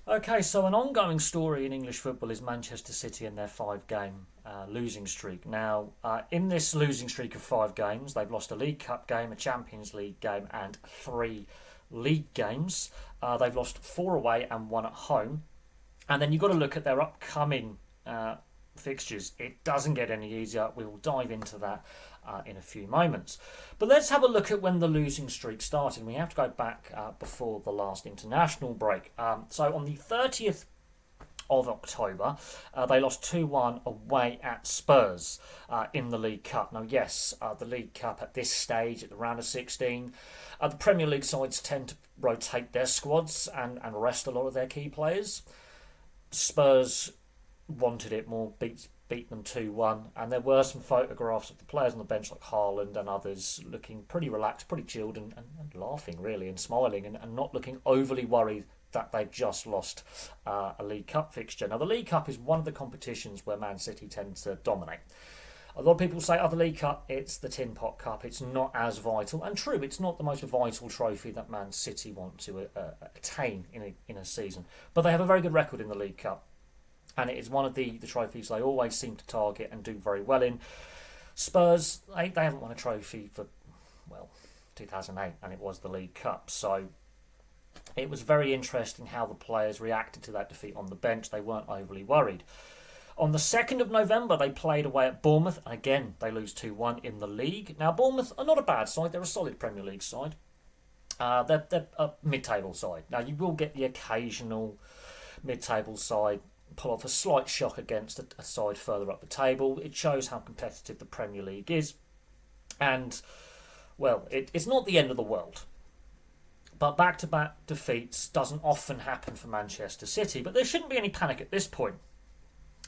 Okay, so an ongoing story in English football is Manchester City and their five-game losing streak. Now, in this losing streak of 5 games, they've lost a League Cup game, a Champions League game, and 3 league games. They've lost 4 away and 1 at home. And then you've got to look at their upcoming fixtures. It doesn't get any easier. We will dive into that in a few moments. But let's have a look at when the losing streak started. We have to go back before the last international break. So on the 30th of October, they lost 2-1 away at Spurs in the League Cup. Now, yes, the League Cup at this stage, at the round of 16, the Premier League sides tend to rotate their squads and rest a lot of their key players. Spurs wanted it more, beat them 2-1, and there were some photographs of the players on the bench like Haaland and others looking pretty relaxed, pretty chilled and laughing really and smiling and not looking overly worried that they've just lost a League Cup fixture. Now the League Cup is one of the competitions where Man City tend to dominate. A lot of people say, the League Cup, it's the Tin Pot Cup, it's not as vital. And true, it's not the most vital trophy that Man City want to attain in a season. But they have a very good record in the League Cup. And it is one of the trophies they always seem to target and do very well in. Spurs, they haven't won a trophy for, 2008, and it was the League Cup. So it was very interesting how the players reacted to that defeat on the bench. They weren't overly worried. On the 2nd of November, they played away at Bournemouth, and again, they lose 2-1 in the league. Now, Bournemouth are not a bad side. They're a solid Premier League side. They're a mid-table side. Now, you will get the occasional mid-table side pull off a slight shock against a side further up the table. It shows how competitive the Premier League is. And, it's not the end of the world. But back-to-back defeats doesn't often happen for Manchester City. But there shouldn't be any panic at this point.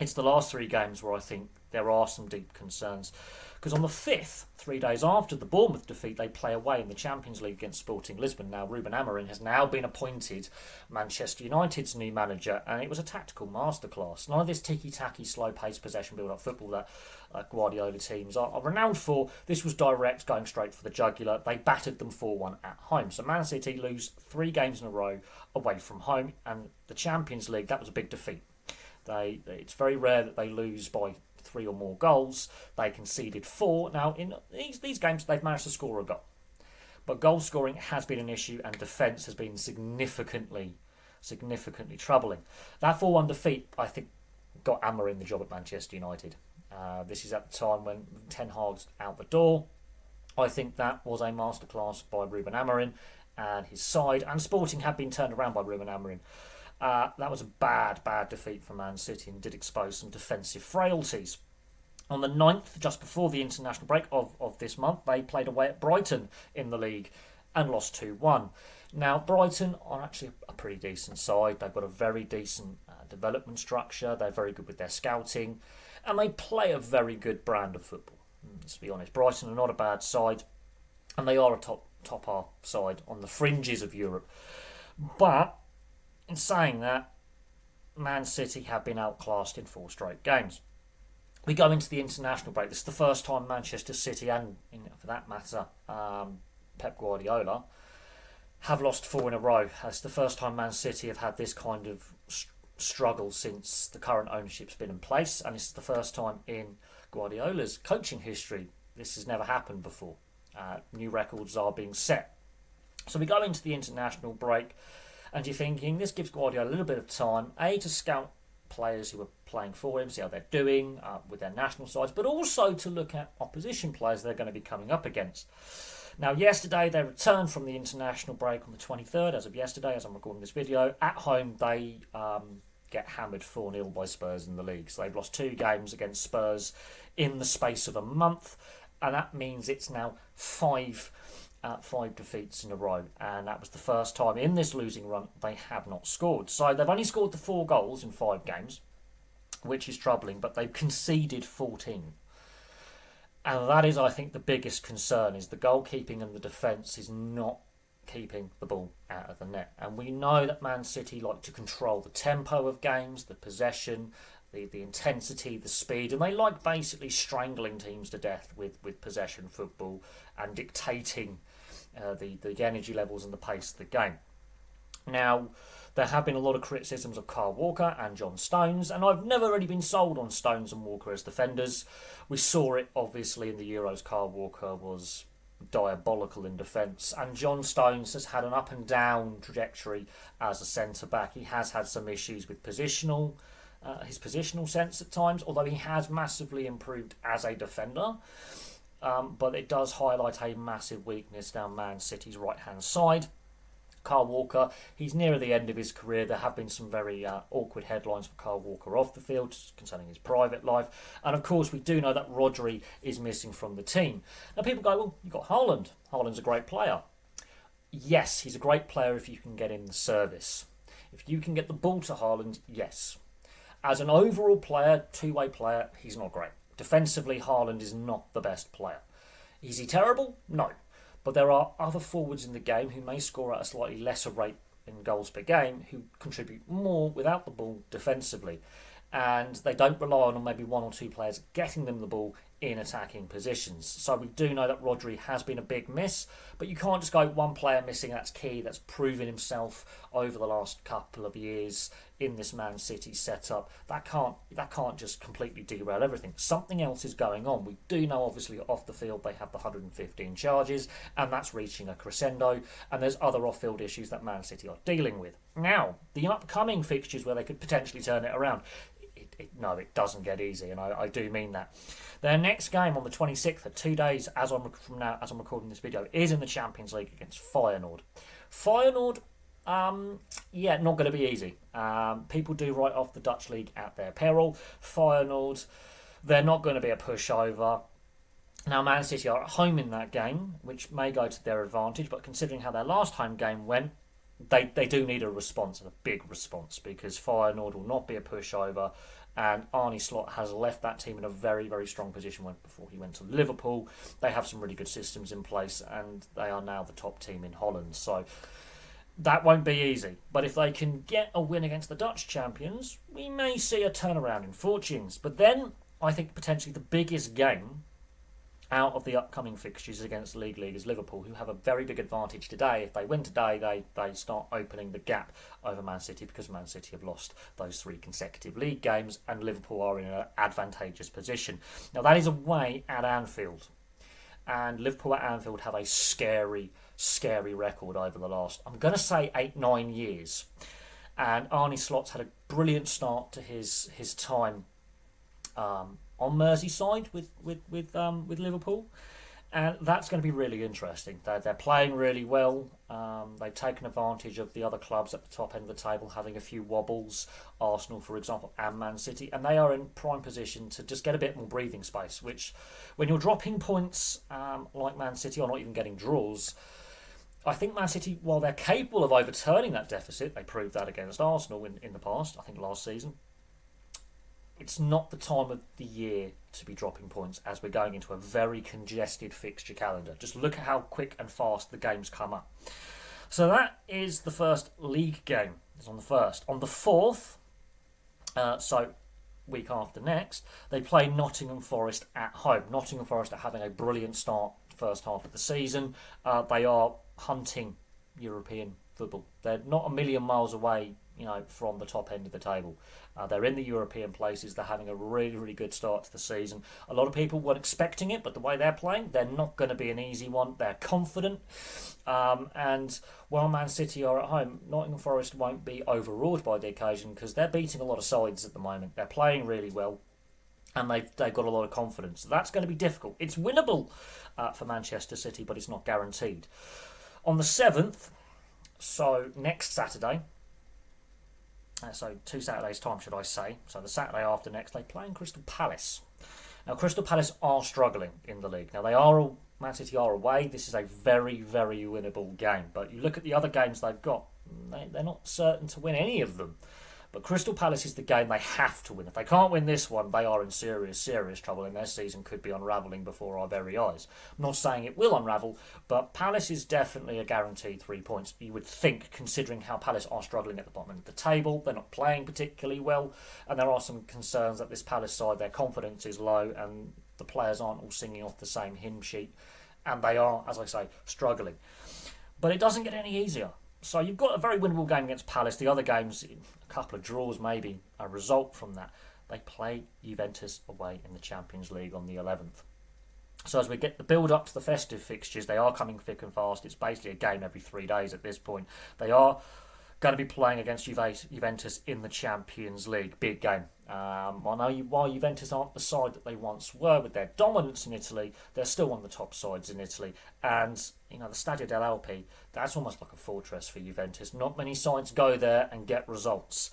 It's the last 3 games where I think there are some deep concerns. Because on the 5th, 3 days after the Bournemouth defeat, they play away in the Champions League against Sporting Lisbon. Now, Ruben Amorim has now been appointed Manchester United's new manager, and it was a tactical masterclass. None of this ticky-tacky, slow-paced possession build-up football that Guardiola teams are renowned for. This was direct, going straight for the jugular. They battered them 4-1 at home. So Man City lose 3 games in a row away from home, and the Champions League, that was a big defeat. It's very rare that they lose by 3 or more goals. They conceded 4. Now, in these games, they've managed to score a goal. But goal scoring has been an issue, and defence has been significantly troubling. That 4-1 defeat, I think, got Amorim the job at Manchester United. This is at the time when Ten Hag's out the door. I think that was a masterclass by Ruben Amorim and his side, and Sporting had been turned around by Ruben Amorim. That was a bad defeat for Man City and did expose some defensive frailties. On the 9th, just before the international break of this month, they played away at Brighton in the league and lost 2-1. Now, Brighton are actually a pretty decent side. They've got a very decent development structure. They're very good with their scouting. And they play a very good brand of football. Let's be honest, Brighton are not a bad side. And they are a top half side on the fringes of Europe. But in saying that, Man City have been outclassed in 4 straight games. We go into the international break. This is the first time Manchester City and, for that matter, Pep Guardiola have lost 4 in a row. It's the first time Man City have had this kind of struggle since the current ownership's been in place, and it's the first time in Guardiola's coaching history this has never happened before. New records are being set. So we go into the international break, and you're thinking this gives Guardiola a little bit of time, to scout players who are playing for him, see how they're doing with their national sides, but also to look at opposition players they're going to be coming up against. Now, yesterday they returned from the international break on the 23rd, as of yesterday, as I'm recording this video. At home, they get hammered 4-0 by Spurs in the league. So they've lost 2 games against Spurs in the space of a month, and that means it's now 5 defeats in a row, and that was the first time in this losing run they have not scored. So they've only scored the 4 goals in 5 games, which is troubling, but they've conceded 14. And that is, I think, the biggest concern, is the goalkeeping and the defence is not keeping the ball out of the net. And we know that Man City like to control the tempo of games, the possession, the intensity, the speed, and they like basically strangling teams to death with possession football and dictating the energy levels and the pace of the game. Now, There have been a lot of criticisms of Kyle Walker and John Stones, and I've never really been sold on Stones and Walker as defenders. We saw it obviously in the Euros. Kyle Walker was diabolical in defence, and John Stones has had an up and down trajectory as a centre back. He has had some issues with his positional sense at times, although he has massively improved as a defender. But it does highlight a massive weakness down Man City's right hand side. Kyle Walker, he's nearer the end of his career. There have been some very awkward headlines for Kyle Walker off the field concerning his private life. And of course, we do know that Rodri is missing from the team. Now, people go, well, you've got Haaland. Haaland's a great player. Yes, he's a great player if you can get in the service. If you can get the ball to Haaland, yes. As an overall player, two-way player, he's not great. Defensively, Haaland is not the best player. Is he terrible? No. But there are other forwards in the game who may score at a slightly lesser rate in goals per game who contribute more without the ball defensively. And they don't rely on maybe one or two players getting them the ball in attacking positions. So we do know that Rodri has been a big miss, but you can't just go one player missing. That's key. That's proven himself over the last couple of years in this Man City setup. That can't just completely derail everything. Something else is going on. We do know obviously off the field they have the 115 charges, and that's reaching a crescendo, and there's other off-field issues that Man City are dealing with. Now, the upcoming fixtures where they could potentially turn it around, it doesn't get easy, and I do mean that. Their next game on the 26th, 2 days as I'm recording this video, is in the Champions League against Feyenoord. Feyenoord, not going to be easy. People do write off the Dutch league at their peril. Feyenoord, they're not going to be a pushover. Now, Man City are at home in that game, which may go to their advantage, but considering how their last home game went, they do need a response, and a big response, because Feyenoord will not be a pushover, and Arne Slot has left that team in a very, very strong position before he went to Liverpool. They have some really good systems in place, and they are now the top team in Holland. So that won't be easy. But if they can get a win against the Dutch champions, we may see a turnaround in fortunes. But then I think potentially the biggest game out of the upcoming fixtures against league leaders Liverpool, who have a very big advantage today. If they win today, they start opening the gap over Man City, because Man City have lost those 3 consecutive league games and Liverpool are in an advantageous position. Now, that is away at Anfield, and Liverpool at Anfield have a scary record over the last, I'm going to say 8-9 years, and Arne Slot's had a brilliant start to his time on Merseyside with Liverpool, and that's going to be really interesting. They're playing really well. They've taken advantage of the other clubs at the top end of the table having a few wobbles, Arsenal for example and Man City, and they are in prime position to just get a bit more breathing space, which when you're dropping points like Man City, or not even getting draws, I think Man City, while they're capable of overturning that deficit, they proved that against Arsenal in the past, I think last season, it's not the time of the year to be dropping points as we're going into a very congested fixture calendar. Just look at how quick and fast the games come up. So that is the first league game. It's on the 1st. On the 4th, so week after next, they play Nottingham Forest at home. Nottingham Forest are having a brilliant start first half of the season. They are hunting European football. They're not a million miles away, from the top end of the table. They're in the European places. They're having a really, really good start to the season. A lot of people weren't expecting it, but the way they're playing, they're not going to be an easy one. They're confident. And while Man City are at home, Nottingham Forest won't be overawed by the occasion, because they're beating a lot of sides at the moment. They're playing really well, and they've got a lot of confidence. That's going to be difficult. It's winnable for Manchester City, but it's not guaranteed. On the 7th, so next Saturday, so 2 Saturdays' time, should I say. So the Saturday after next, they play in Crystal Palace. Now, Crystal Palace are struggling in the league. Now, Man City are away. This is a very, very winnable game. But you look at the other games they've got, they're not certain to win any of them. But Crystal Palace is the game they have to win. If they can't win this one, they are in serious, serious trouble, and their season could be unravelling before our very eyes. I'm not saying it will unravel, but Palace is definitely a guaranteed 3 points. You would think, considering how Palace are struggling at the bottom of the table, they're not playing particularly well, and there are some concerns that this Palace side, their confidence is low, and the players aren't all singing off the same hymn sheet, and they are, as I say, struggling. But it doesn't get any easier. So you've got a very winnable game against Palace. The other games, a couple of draws maybe, a result from that. They play Juventus away in the Champions League on the 11th. So as we get the build up to the festive fixtures, they are coming thick and fast. It's basically a game every 3 days at this point. They are going to be playing against Juventus in the Champions League. Big game. While Juventus aren't the side that they once were with their dominance in Italy, they're still one of the top sides in Italy. And, the Stadio dell'Alpi, that's almost like a fortress for Juventus. Not many sides go there and get results.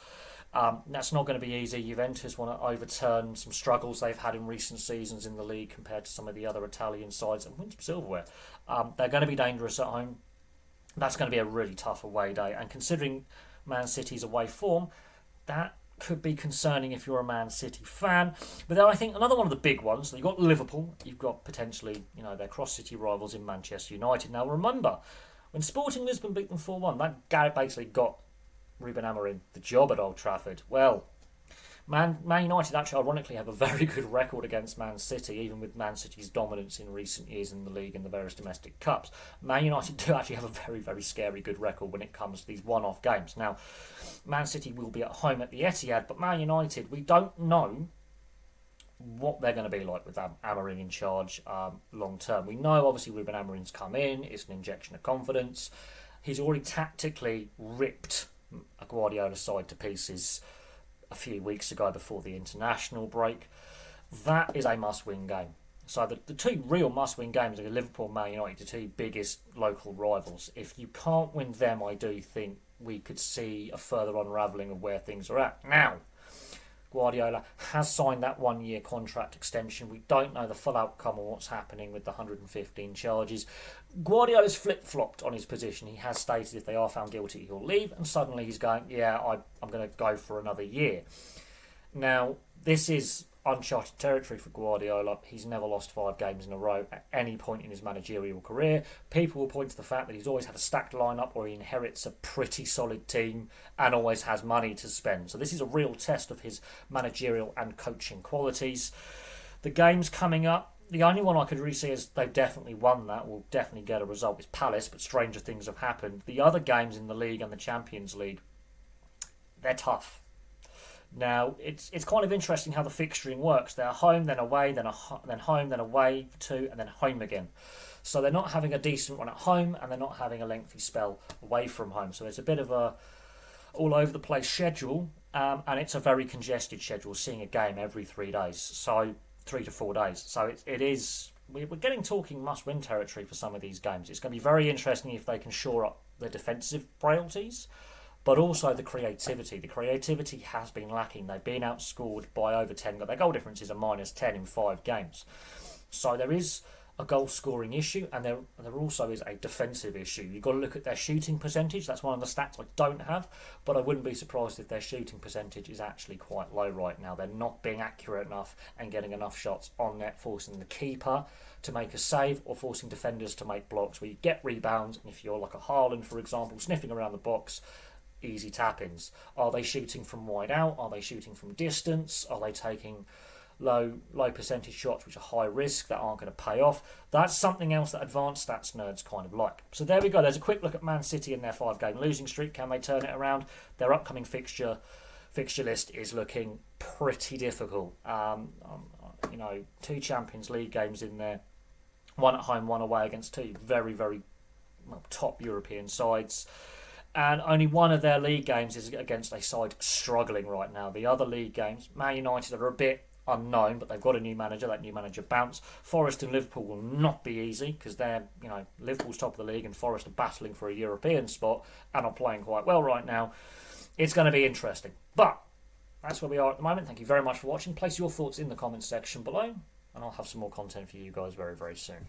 That's not going to be easy. Juventus want to overturn some struggles they've had in recent seasons in the league compared to some of the other Italian sides and win some silverware. They're going to be dangerous at home. That's going to be a really tough away day. And considering Man City's away form, that could be concerning if you're a Man City fan. But then I think another one of the big ones, so you've got Liverpool, you've got potentially, their cross-city rivals in Manchester United. Now remember, when Sporting Lisbon beat them 4-1, that basically got Ruben Amorim the job at Old Trafford. Well, Man United actually ironically have a very good record against Man City, even with Man City's dominance in recent years in the league and the various domestic cups. Man United do actually have a very, very scary good record when it comes to these one-off games. Now, Man City will be at home at the Etihad, but Man United, we don't know what they're going to be like with Amorim in charge long term. We know obviously Ruben Amorim's come in, it's an injection of confidence. He's already tactically ripped a Guardiola side to pieces a few weeks ago before the international break. That is a must-win game. So the two real must-win games are Liverpool and Man United, the two biggest local rivals. If you can't win them, I do think we could see a further unravelling of where things are at. Now, Guardiola has signed that 1-year contract extension. We don't know the full outcome of what's happening with the 115 charges. Guardiola's flip-flopped on his position. He has stated if they are found guilty, he'll leave. And suddenly he's going, I'm going to go for another year. Now, this is uncharted territory for Guardiola. He's never lost 5 games in a row at any point in his managerial career. People will point to the fact that he's always had a stacked lineup or he inherits a pretty solid team and always has money to spend. So this is a real test of his managerial and coaching qualities. The games coming up, the only one I could really see is they've definitely won that, will definitely get a result, is Palace, but stranger things have happened. The other games in the league and the Champions League, they're tough. Now, it's kind of interesting how the fixturing works. They're home, then away, then home, then away for 2, and then home again. So they're not having a decent run at home, and they're not having a lengthy spell away from home. So it's a bit of a all-over-the-place schedule, and it's a very congested schedule, seeing a game every 3 days. So 3 to 4 days. So we're talking must-win territory for some of these games. It's going to be very interesting if they can shore up their defensive frailties, but also the creativity. The creativity has been lacking. They've been outscored by over 10. Their goal difference is a -10 in 5 games. So there is a goal-scoring issue, and there also is a defensive issue. You've got to look at their shooting percentage. That's one of the stats I don't have, but I wouldn't be surprised if their shooting percentage is actually quite low right now. They're not being accurate enough and getting enough shots on net, forcing the keeper to make a save or forcing defenders to make blocks where you get rebounds, and if you're like a Haaland, for example, sniffing around the box, easy tap-ins. Are they shooting from wide out? Are they shooting from distance? Are they taking low percentage shots which are high risk that aren't going to pay off? That's something else that advanced stats nerds kind of like. So there we go. There's a quick look at Man City and their 5-game losing streak. Can they turn it around? Their upcoming fixture list is looking pretty difficult. 2 Champions League games in there, 1 at home, 1 away against 2 very, very top European sides. And only 1 of their league games is against a side struggling right now. The other league games, Man United are a bit unknown, but they've got a new manager. That new manager bounced. Forest and Liverpool will not be easy because Liverpool's top of the league and Forest are battling for a European spot and are playing quite well right now. It's going to be interesting. But that's where we are at the moment. Thank you very much for watching. Place your thoughts in the comments section below, and I'll have some more content for you guys very, very soon.